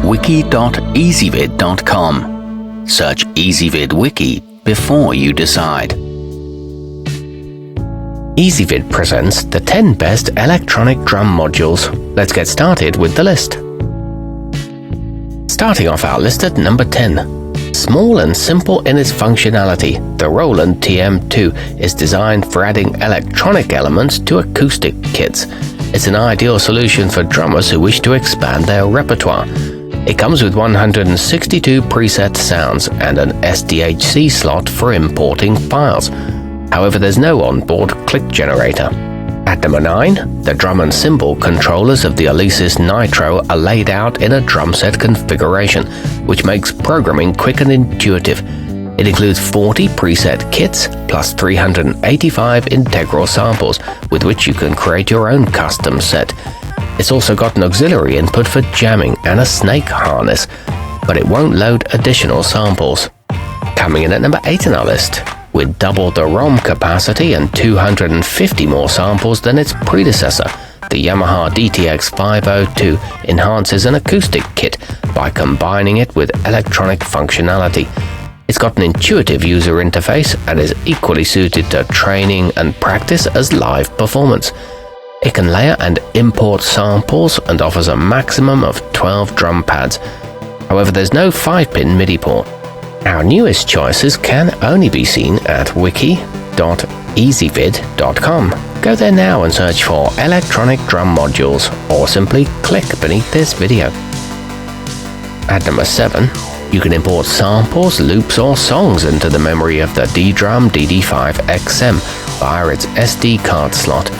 wiki.ezvid.com. Search Ezvid Wiki before you decide. Ezvid presents the 10 best electronic drum modules. Let's get started with the list. Starting off our list at number 10. Small and simple in its functionality, the Roland TM2 is designed for adding electronic elements to acoustic kits. It's an ideal solution for drummers who wish to expand their repertoire. It comes with 162 preset sounds and an SDHC slot for importing files. However, there's no onboard click generator. At number 9, the drum and cymbal controllers of the Alesis Nitro are laid out in a drum set configuration, which makes programming quick and intuitive. It includes 40 preset kits plus 385 integral samples with which you can create your own custom set. It's also got an auxiliary input for jamming and a snake harness, but it won't load additional samples. Coming in at number 8 on our list, with double the ROM capacity and 250 more samples than its predecessor, the Yamaha DTX 502 enhances an acoustic kit by combining it with electronic functionality. It's got an intuitive user interface and is equally suited to training and practice as live performance. It can layer and import samples and offers a maximum of 12 drum pads. However, there's no 5-pin MIDI port. Our newest choices can only be seen at wiki.ezvid.com. Go there now and search for electronic drum modules, or simply click beneath this video. At number 7, you can import samples, loops or songs into the memory of the ddrum DD5XM via its SD card slot.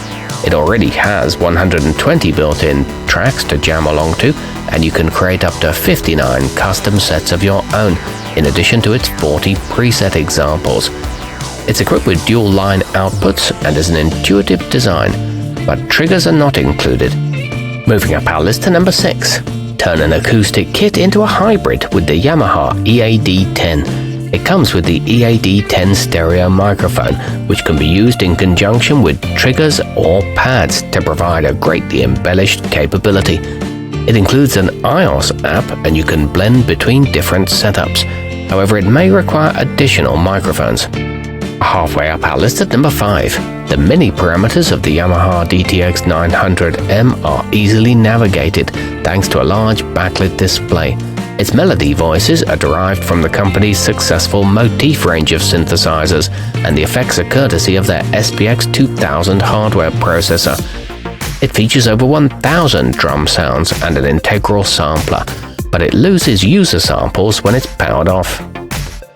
It already has 120 built-in tracks to jam along to, and you can create up to 59 custom sets of your own, in addition to its 40 preset examples. It's equipped with dual-line outputs and is an intuitive design, but triggers are not included. Moving up our list to number 6. Turn an acoustic kit into a hybrid with the Yamaha EAD10. It comes with the EAD10 stereo microphone, which can be used in conjunction with triggers or pads to provide a greatly embellished capability. It includes an iOS app and you can blend between different setups. However, it may require additional microphones. Halfway up our list at number 5. The mini parameters of the Yamaha DTX 900M are easily navigated thanks to a large backlit display. Its melody voices are derived from the company's successful Motif range of synthesizers, and the effects are courtesy of their SPX 2000 hardware processor. It features over 1,000 drum sounds and an integral sampler, but it loses user samples when it's powered off.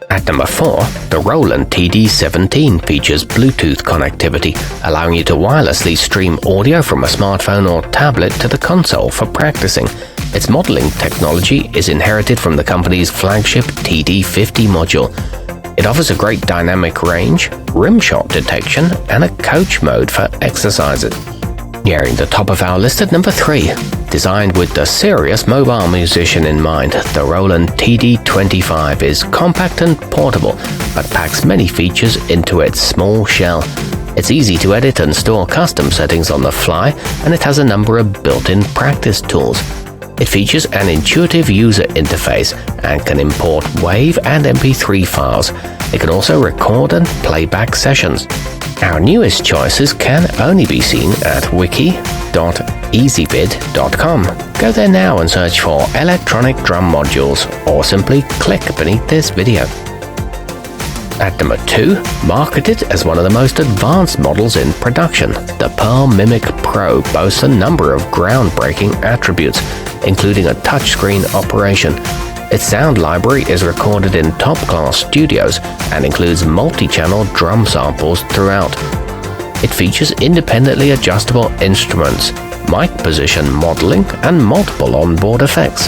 At number 4, the Roland TD17 features Bluetooth connectivity, allowing you to wirelessly stream audio from a smartphone or tablet to the console for practicing. Its modeling technology is inherited from the company's flagship TD50 module. It offers a great dynamic range, rim shot detection, and a coach mode for exercises. Nearing the top of our list at number 3. Designed with the serious mobile musician in mind, the Roland TD25 is compact and portable, but packs many features into its small shell. It's easy to edit and store custom settings on the fly, and it has a number of built-in practice tools. It features an intuitive user interface and can import WAV and MP3 files. It can also record and playback sessions. Our newest choices can only be seen at wiki.ezvid.com. Go there now and search for electronic drum modules, or simply click beneath this video. At number 2, marketed as one of the most advanced models in production, the Pearl Mimic Pro boasts a number of groundbreaking attributes, including a touchscreen operation. Its sound library is recorded in top-class studios and includes multi-channel drum samples throughout. It features independently adjustable instruments, mic position modeling, and multiple onboard effects.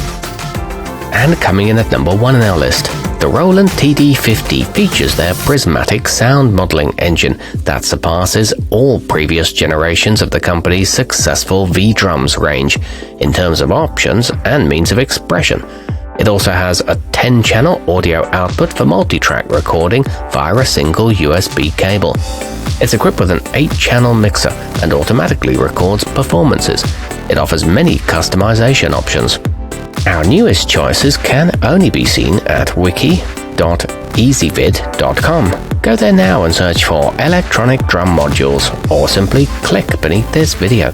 And coming in at number 1 on our list, the Roland TD50 features their prismatic sound modeling engine that surpasses all previous generations of the company's successful V-Drums range in terms of options and means of expression. It also has a 10-channel audio output for multi-track recording via a single USB cable. It's equipped with an 8-channel mixer and automatically records performances. It offers many customization options. Our newest choices can only be seen at wiki.ezvid.com. Go there now and search for electronic drum modules, or simply click beneath this video.